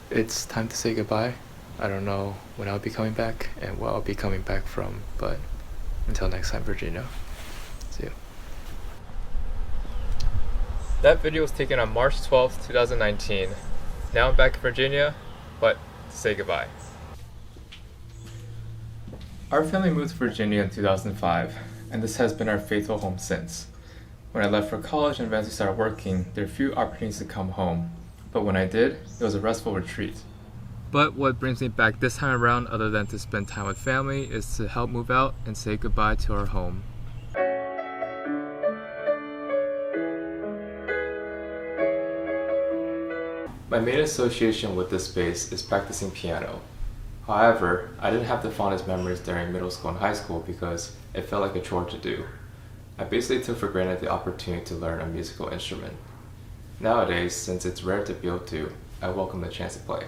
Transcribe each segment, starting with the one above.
it's time to say goodbye. I don't know when I'll be coming back and where I'll be coming back from, but until next time, Virginia. See you. That video was taken on March 12th, 2019. Now I'm back in Virginia, but to say goodbye. Our family moved to Virginia in 2005, and this has been our faithful home since. When I left for college and eventually started working, there were few opportunities to come home, but when I did, it was a restful retreat. But what brings me back this time around, other than to spend time with family, is to help move out and say goodbye to our home. My main association with this space is practicing piano. However, I didn't have the fondest memories during middle school and high school because it felt like a chore to do. I basically took for granted the opportunity to learn a musical instrument. Nowadays, since it's rare to be able to, I welcome the chance to play.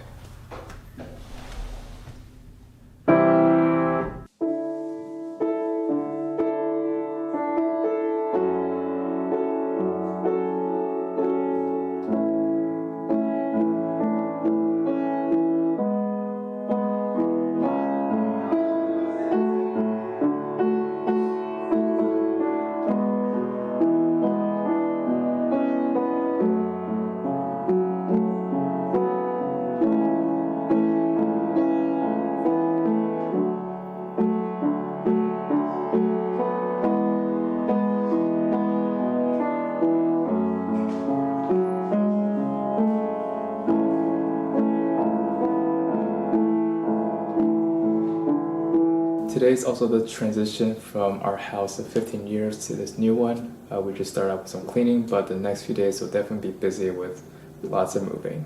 Today is also the transition from our house of 15 years to this new one. We just started out with some cleaning, but the next few days will definitely be busy with lots of moving.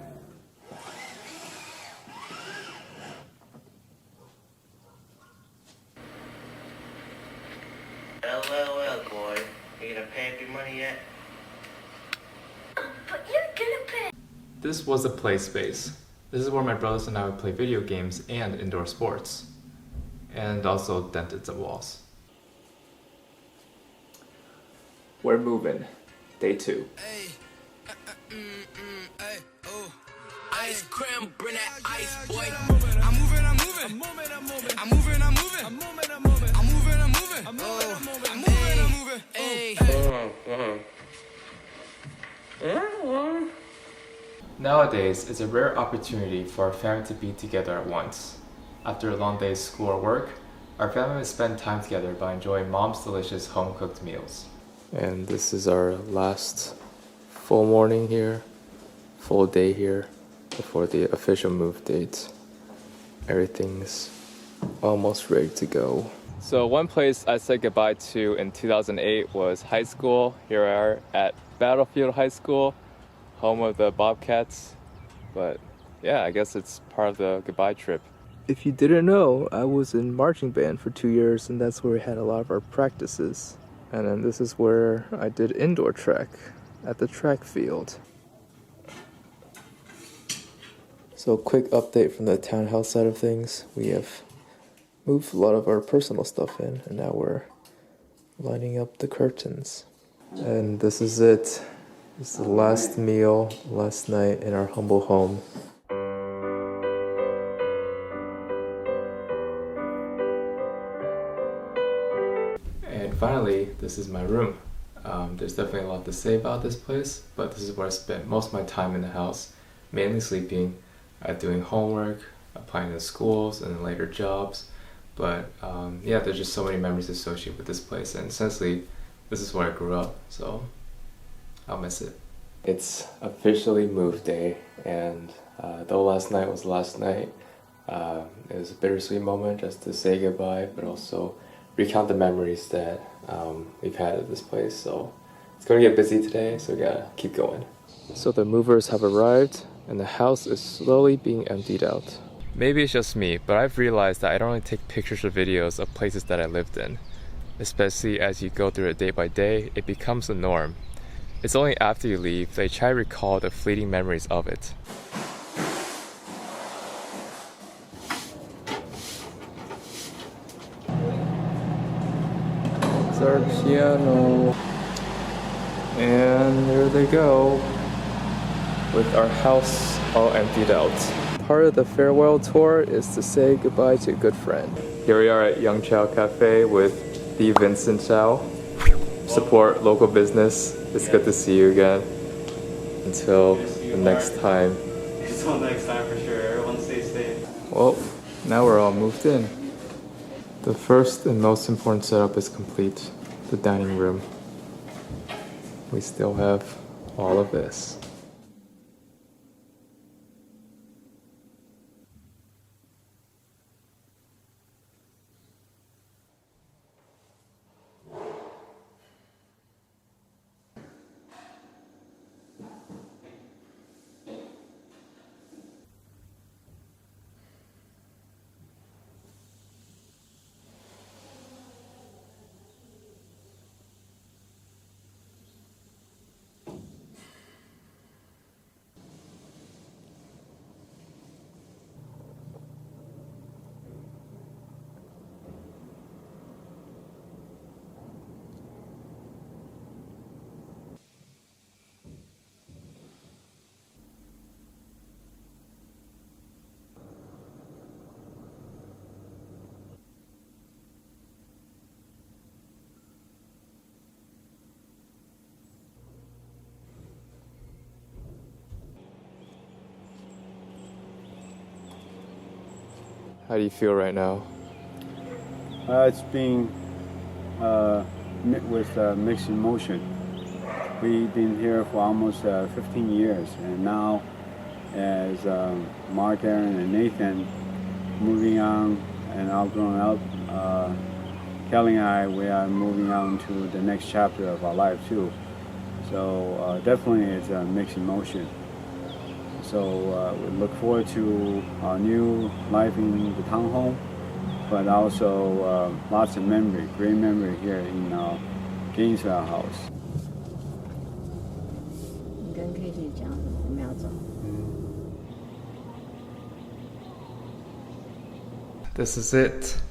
LOL, boy. You gonna pay up your money yet? But you're gonna pay. This was a play space. This is where my brothers and I would play video games and indoor sports. And also dented some walls. We're moving. Day 2. Ice cream, bring that ice, boy. I'm moving. Nowadays, it's a rare opportunity for our family to be together at once. After a long day's school or work, our family will spend time together by enjoying Mom's delicious home-cooked meals. And this is our last full morning here, full day here, before the official move date. Everything's almost ready to go. So one place I said goodbye to in 2008 was high school. Here we are at Battlefield High School, home of the Bobcats. But yeah, I guess it's part of the goodbye trip. If you didn't know, I was in marching band for 2 years, and that's where we had a lot of our practices. And then this is where I did indoor track at the track field. So quick update from the townhouse side of things. We have moved a lot of our personal stuff in, and now we're lining up the curtains. And this is it. This is the last meal, last night in our humble home. And finally, this is my room. There's definitely a lot to say about this place, but this is where I spent most of my time in the house, mainly sleeping, doing homework, applying to schools, and then later jobs. But yeah, there's just so many memories associated with this place, and essentially, this is where I grew up, so I'll miss it. It's officially move day, and though last night was last night, it was a bittersweet moment just to say goodbye, but also recount the memories that we've had at this place. So it's going to get busy today, so we gotta keep going. So the movers have arrived, and the house is slowly being emptied out. Maybe it's just me, but I've realized that I don't really take pictures or videos of places that I lived in. Especially as you go through it day by day, it becomes the norm. It's only after you leave that you try to recall the fleeting memories of it. It's our piano. And there they go, with our house all emptied out. part of the farewell tour is to say goodbye to a good friend. Here we are at Young Chow Cafe with the Vincent Chow. Support local business. It's good to see you again. Until the next time. Until next time for sure. Everyone stay safe. Well, now we're all moved in. The first and most important setup is complete. The dining room. We still have all of this. How do you feel right now? It's been with mixed emotion. We've been here for almost 15 years, and now as Mark, Aaron, and Nathan moving on and all grown up, Kelly and I, we are moving on to the next chapter of our life too. So definitely it's a mixed emotion. So we look forward to our new life in the townhome, but also lots of memory, great memory here in our Gainesville house. This is it.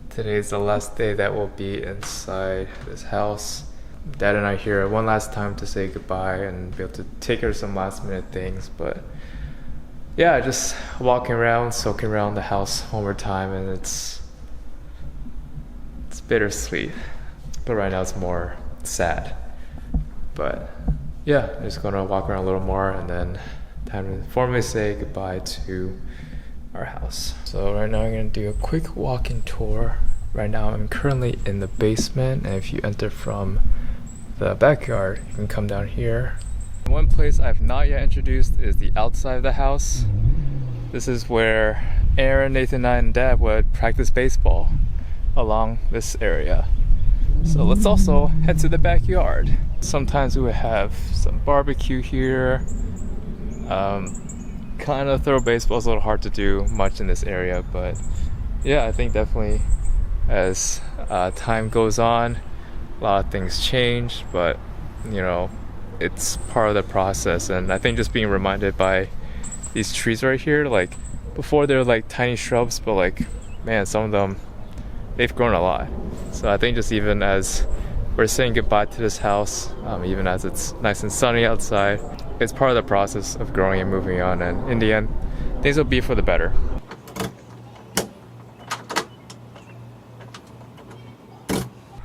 Today's the last day that we'll be inside this house. Dad and I here one last time to say goodbye and be able to take care of some last minute things, but yeah, just walking around, soaking around the house one more time, and it's bittersweet. But right now it's more sad. But yeah, I'm just gonna walk around a little more and then time to formally say goodbye to our house. So right now I'm gonna do a quick walking tour. Right now I'm currently in the basement, and if you enter from the backyard, you can come down here. One place I've not yet introduced is the outside of the house. This is where Aaron, Nathan, and Dad would practice baseball along this area. So let's also head to the backyard. Sometimes we would have some barbecue here. Kind of throw baseball is a little hard to do much in this area, but yeah, I think definitely as time goes on, a lot of things change, but you know, it's part of the process. And I think just being reminded by these trees right here, like before they're like tiny shrubs, but like, man, some of them, they've grown a lot. So I think just even as we're saying goodbye to this house, even as it's nice and sunny outside, it's part of the process of growing and moving on, and in the end, things will be for the better.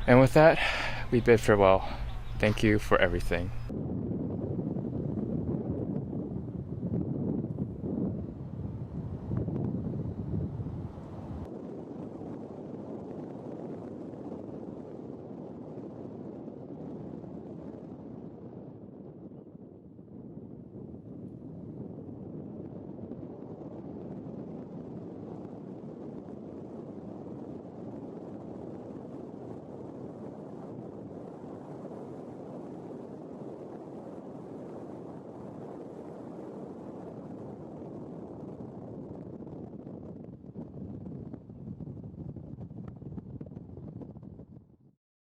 And with that, we bid farewell. Thank you for everything.